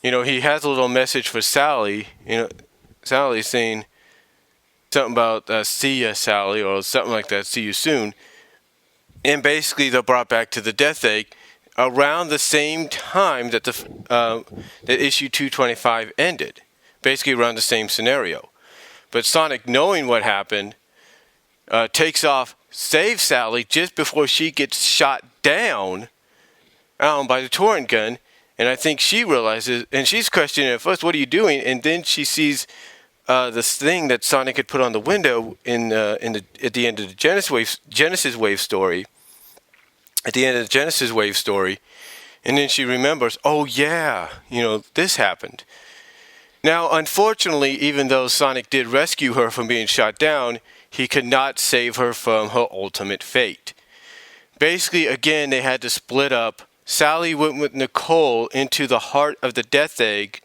Speaker 1: he has a little message for Sally. Sally saying something about see ya, Sally, or something like that, see you soon. And basically they're brought back to the Death Egg around the same time that that issue 225 ended. Basically around the same scenario. But Sonic, knowing what happened, takes off, saves Sally just before she gets shot down by the torrent gun. And I think she realizes, and she's questioning at first, what are you doing? And then she sees this thing that Sonic had put on the window at the end of the Genesis Wave story. At the end of the Genesis Wave story. And then she remembers, oh yeah, this happened. Now, unfortunately, even though Sonic did rescue her from being shot down, he could not save her from her ultimate fate. Basically, again, they had to split up. Sally went with Nicole into the heart of the Death Egg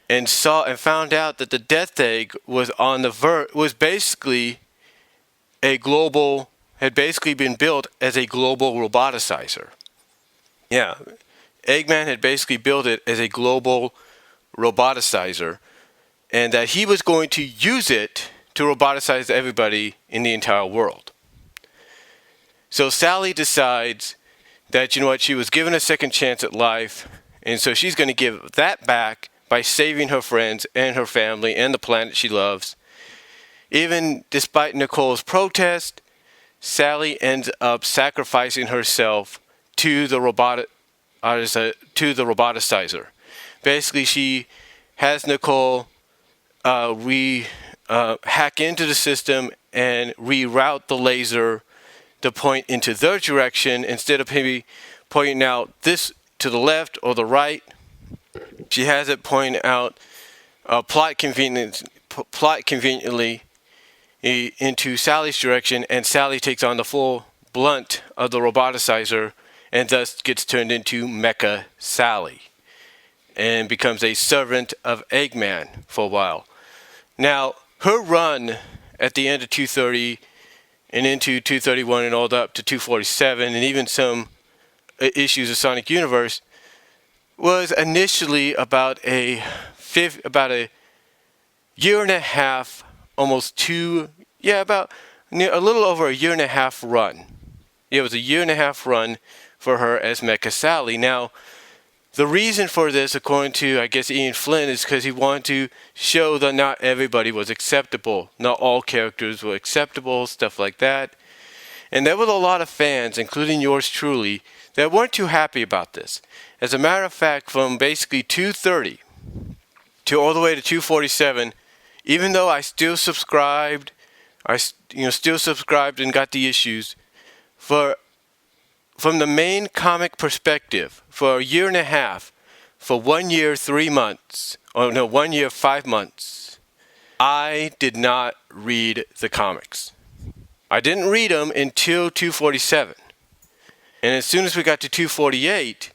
Speaker 1: and found out that the Death Egg was was basically had basically been built as a global roboticizer. Yeah, Eggman had basically built it as a global roboticizer, and that he was going to use it to roboticize everybody in the entire world. So Sally decides that, she was given a second chance at life, and so she's going to give that back by saving her friends and her family and the planet she loves. Even despite Nicole's protest, Sally ends up sacrificing herself to the roboticizer. Basically, she has Nicole hack into the system and reroute the laser to point into their direction instead of maybe pointing out this to the left or the right. She has it point out plot conveniently into Sally's direction, and Sally takes on the full blunt of the roboticizer and thus gets turned into Mecha Sally and becomes a servant of Eggman for a while. Now, her run at the end of 230 and into 231 and all the up to 247 and even some issues of Sonic Universe was initially about a year and a half, about a little over a year and a half run. It was a year and a half run for her as Mecha Sally. Now, the reason for this, according to, I guess, Ian Flynn, is because he wanted to show that not everybody was acceptable. Not all characters were acceptable, stuff like that. And there was a lot of fans, including yours truly, that weren't too happy about this. As a matter of fact, from basically 230 to all the way to 247, even though I still subscribed, and got the issues, from the main comic perspective, for a year and a half, for 1 year, 3 months, 1 year, 5 months, I did not read the comics. I didn't read them until 247. And as soon as we got to 248,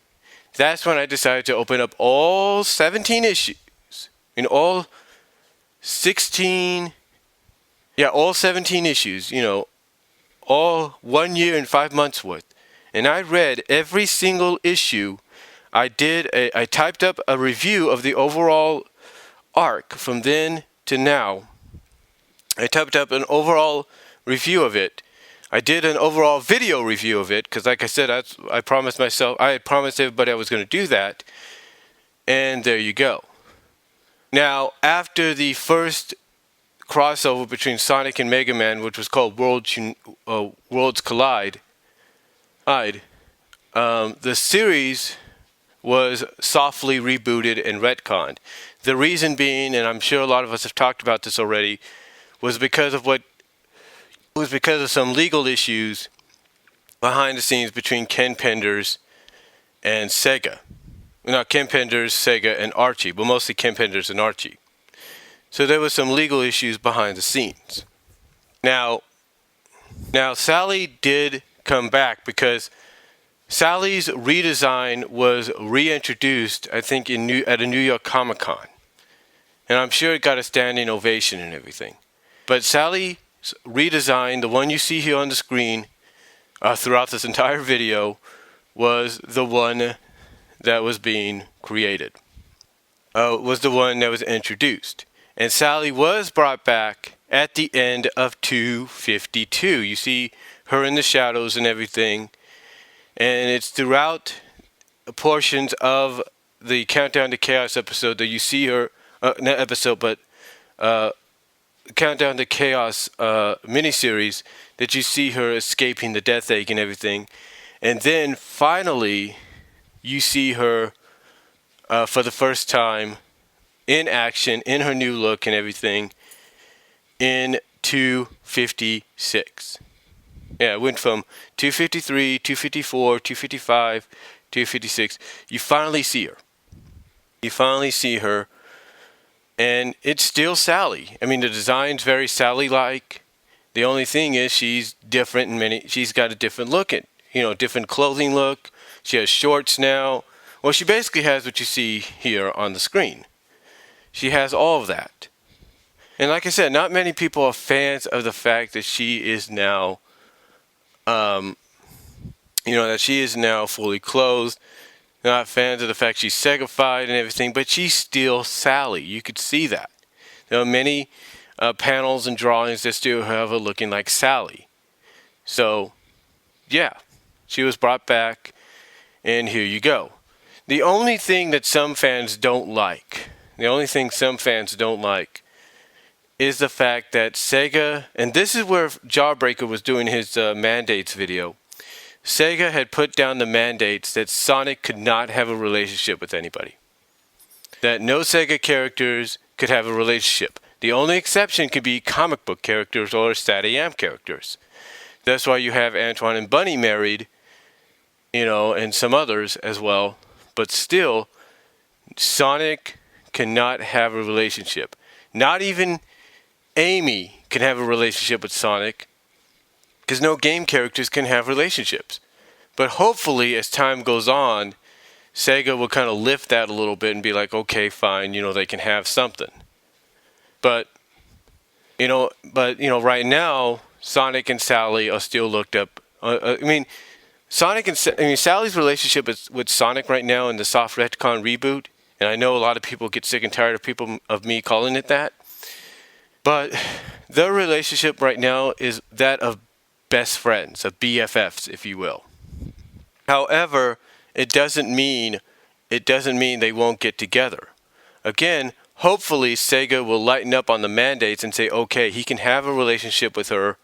Speaker 1: that's when I decided to open up all 17 issues. All 17 issues, all 1 year and 5 months worth. And I read every single issue. I typed up a review of the overall arc from then to now. I typed up an overall review of it. I did an overall video review of it because, like I said, I promised myself, I had promised everybody I was going to do that. And there you go. Now, after the first crossover between Sonic and Mega Man, which was called Worlds Collide, the series was softly rebooted and retconned. The reason being, and I'm sure a lot of us have talked about this already, was because of some legal issues behind the scenes between Ken Penders and Sega. Not Ken Penders, Sega, and Archie, but mostly Ken Penders and Archie. So there was some legal issues behind the scenes. Now Sally did come back because Sally's redesign was reintroduced, I think, at a New York Comic Con. And I'm sure it got a standing ovation and everything. But Sally's redesign, the one you see here on the screen throughout this entire video, was the one that was being created. Was the one that was introduced. And Sally was brought back at the end of 252. You see her in the shadows and everything. And it's throughout portions of the Countdown to Chaos episode that you see her, not episode, but Countdown to Chaos miniseries, that you see her escaping the death egg and everything. And then finally, you see her for the first time in action, in her new look and everything, in 256. Yeah, it went from 253, 254, 255, 256. You finally see her. You finally see her. And it's still Sally. I mean, the design's very Sally-like. The only thing is she's different in she's got a different look, different clothing look. She has shorts now. Well, she basically has what you see here on the screen. She has all of that. And like I said, not many people are fans of the fact that she is now, that she is now fully clothed. Not fans of the fact she's Segafied and everything, but she's still Sally. You could see that. There are many panels and drawings that still have her looking like Sally. So, yeah, she was brought back, and here you go. The only thing that some fans don't like, is the fact that Sega, and this is where Jawbreaker was doing his mandates video. Sega had put down the mandates that Sonic could not have a relationship with anybody. That no Sega characters could have a relationship. The only exception could be comic book characters or SATAM characters. That's why you have Antoine and Bunny married, and some others as well. But still, Sonic cannot have a relationship. Not even Amy can have a relationship with Sonic, because no game characters can have relationships. But hopefully, as time goes on, Sega will kind of lift that a little bit and be like, okay, fine, they can have something. But right now, Sonic and Sally are still looked up. Sally's relationship with Sonic right now in the soft retcon reboot, and I know a lot of people get sick and tired of me calling it that, but their relationship right now is that of best friends, of BFFs, if you will. However, it doesn't mean they won't get together. Again, hopefully Sega will lighten up on the mandates and say, okay, he can have a relationship with her,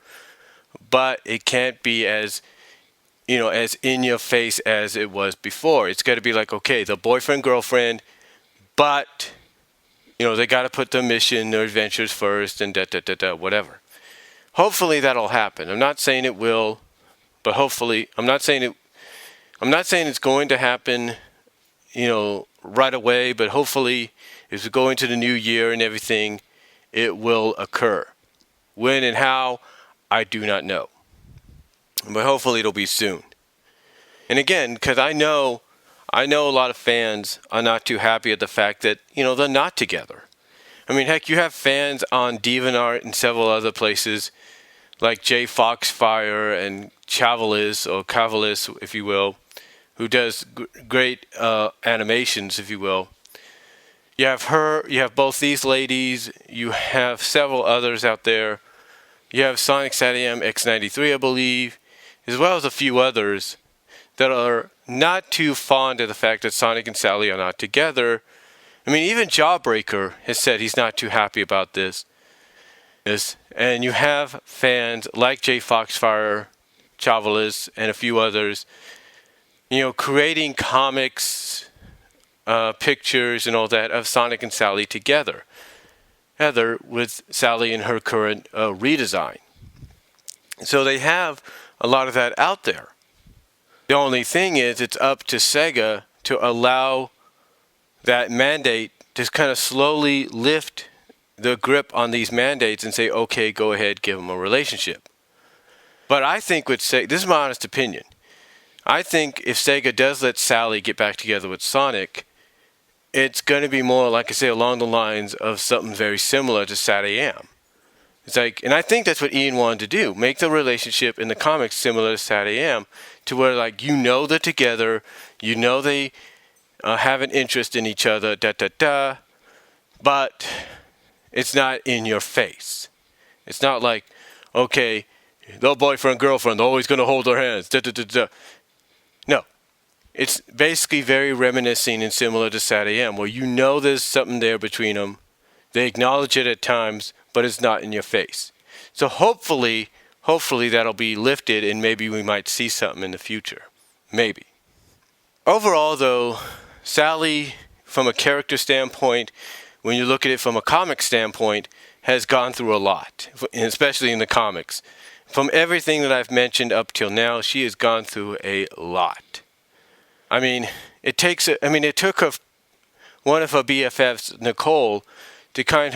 Speaker 1: but it can't be as in your face as it was before. It's got to be like, okay, the boyfriend-girlfriend, but, they got to put their mission, their adventures first, and whatever. Hopefully that'll happen. I'm not saying it will, but hopefully, I'm not saying it's going to happen, right away, but hopefully, as we go into the new year and everything, it will occur. When and how, I do not know. But hopefully it'll be soon. And again, because I know a lot of fans are not too happy at the fact that, they're not together. I mean, heck, you have fans on DeviantArt and several other places, like Jay Foxfire and Cavalis, if you will, who does great animations, if you will. You have her, you have both these ladies, you have several others out there You have Sonic SATAM X93, I believe, as well as a few others that are not too fond of the fact that Sonic and Sally are not together. I mean, even Jawbreaker has said he's not too happy about this. And you have fans like J. Foxfire, Chavalis, and a few others, creating comics, pictures, and all that of Sonic and Sally together. Heather with Sally in her current redesign. So they have a lot of that out there. The only thing is it's up to Sega to allow that mandate to kind of slowly lift the grip on these mandates and say, okay, go ahead, give them a relationship. But I think with Sega, this is my honest opinion, I think if Sega does let Sally get back together with Sonic, it's going to be more, like I say, along the lines of something very similar to SATAM. It's like, and I think that's what Ian wanted to do, make the relationship in the comics similar to SATAM, to where they're together, they have an interest in each other, but it's not in your face. It's not like, okay, the boyfriend, girlfriend, they're always going to hold their hands, No. It's basically very reminiscing and similar to SATAM, where there's something there between them. They acknowledge it at times, but it's not in your face. So hopefully that'll be lifted and maybe we might see something in the future. Maybe. Overall, though, Sally, from a character standpoint, when you look at it from a comic standpoint, has gone through a lot, especially in the comics. From everything that I've mentioned up till now, she has gone through a lot. I mean, it took one of her BFFs, Nicole, to kind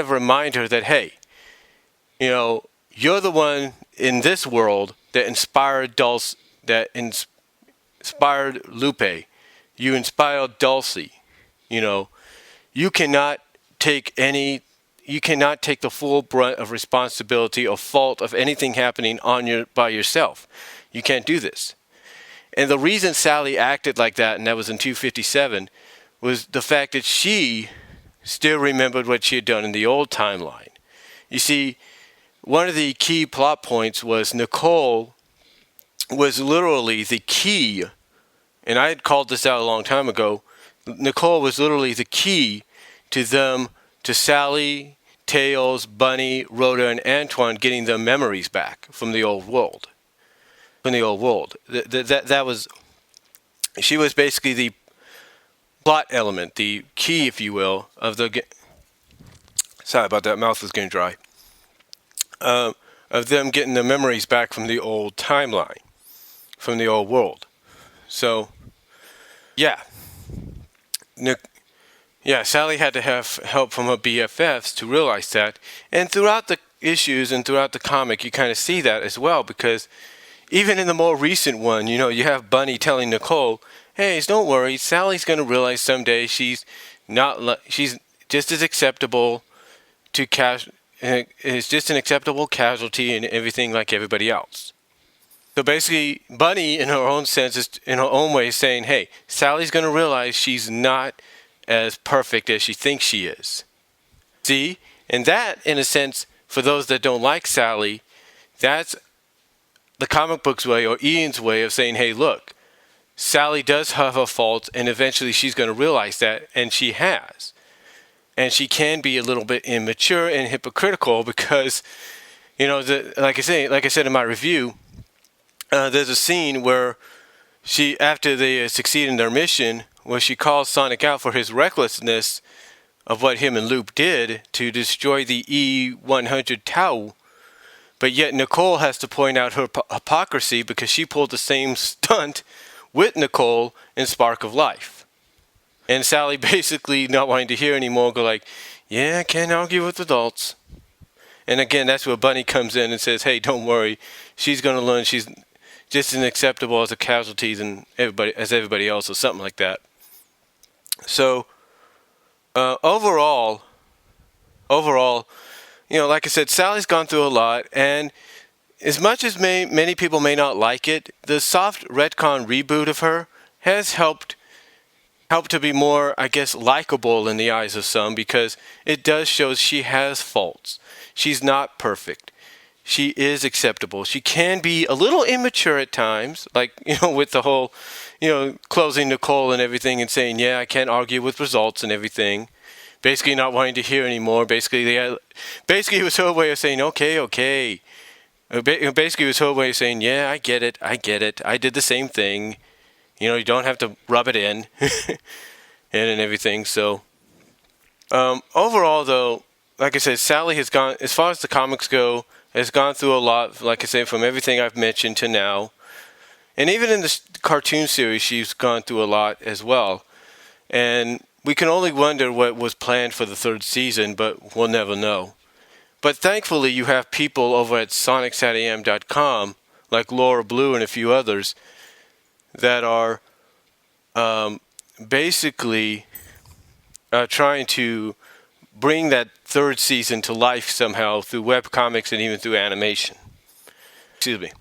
Speaker 1: of remind her that, hey, you're the one in this world that inspired inspired Lupe. You inspired Dulcie. You cannot take the full brunt of responsibility or fault of anything happening by yourself. You can't do this. And the reason Sally acted like that, and that was in 257, was the fact that she still remembered what she had done in the old timeline. You see, one of the key plot points was Nicole was literally the key, and I had called this out a long time ago. Nicole was literally the key to Sally, Tails, Bunny, Rhoda, and Antoine getting their memories back from the old world. She was basically the plot element, the key, if you will, of the. Sorry about that. Mouth was getting dry. Of them getting their memories back from the old timeline, from the old world. So, yeah. Sally had to have help from her BFFs to realize that. And throughout the issues and throughout the comic, you kind of see that as well, because even in the more recent one, you have Bunny telling Nicole, hey, don't worry, Sally's going to realize someday she's just as acceptable is just an acceptable casualty and everything like everybody else. So basically, Bunny, in her own sense, is in her own way saying, hey, Sally's going to realize she's not as perfect as she thinks she is. See? And that, in a sense, for those that don't like Sally, that's the comic book's way, or Ian's way, of saying, hey, look, Sally does have her faults, and eventually she's going to realize that, and she has. And she can be a little bit immature and hypocritical because, like I said in my review, there's a scene where after they succeed in their mission, where she calls Sonic out for his recklessness of what him and Loop did to destroy the E-100 Tau. But yet Nicole has to point out her hypocrisy because she pulled the same stunt with Nicole in Spark of Life. And Sally basically not wanting to hear anymore, go like, yeah, I can't argue with adults. And again, that's where Bunny comes in and says, hey, don't worry, she's going to learn she's just as acceptable as a casualty as everybody else, or something like that. So, overall, like I said, Sally's gone through a lot, and as much as many people may not like it, the soft retcon reboot of her has helped to be more, I guess, likable in the eyes of some, because it does show she has faults. she's not perfect. She is acceptable. She can be a little immature at times, like, with the whole, closing Nicole and everything and saying, yeah, I can't argue with results and everything. Basically not wanting to hear anymore. Basically, it was her way of saying, okay. Basically, it was her way of saying, yeah, I get it. I did the same thing. You don't have to rub it in and everything. So, overall, though, like I said, Sally has gone, as far as the comics go, has gone through a lot, like I said, from everything I've mentioned to now. And even in the cartoon series, she's gone through a lot as well. And we can only wonder what was planned for the 3rd season, but we'll never know. But thankfully, you have people over at SonicSATAM.com, like Laura Blue and a few others, that are basically trying to bring that 3rd season to life somehow through webcomics and even through animation. Excuse me.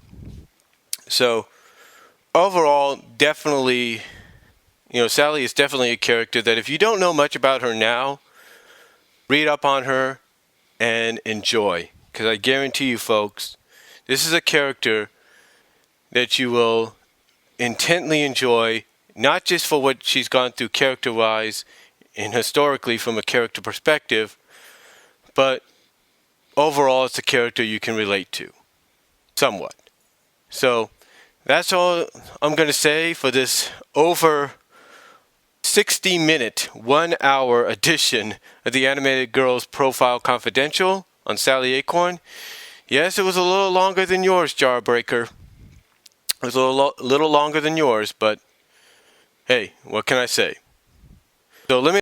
Speaker 1: So, overall, definitely, Sally is definitely a character that if you don't know much about her now, read up on her and enjoy. Because I guarantee you, folks, this is a character that you will intently enjoy, not just for what she's gone through character-wise and historically from a character perspective, but overall it's a character you can relate to, somewhat. So that's all I'm going to say for this over 60-minute, 1-hour edition of the Animated Girls Profile Confidential on Sally Acorn. Yes, it was a little longer than yours, Jarbreaker. It was a little longer than yours, but hey, what can I say? So let me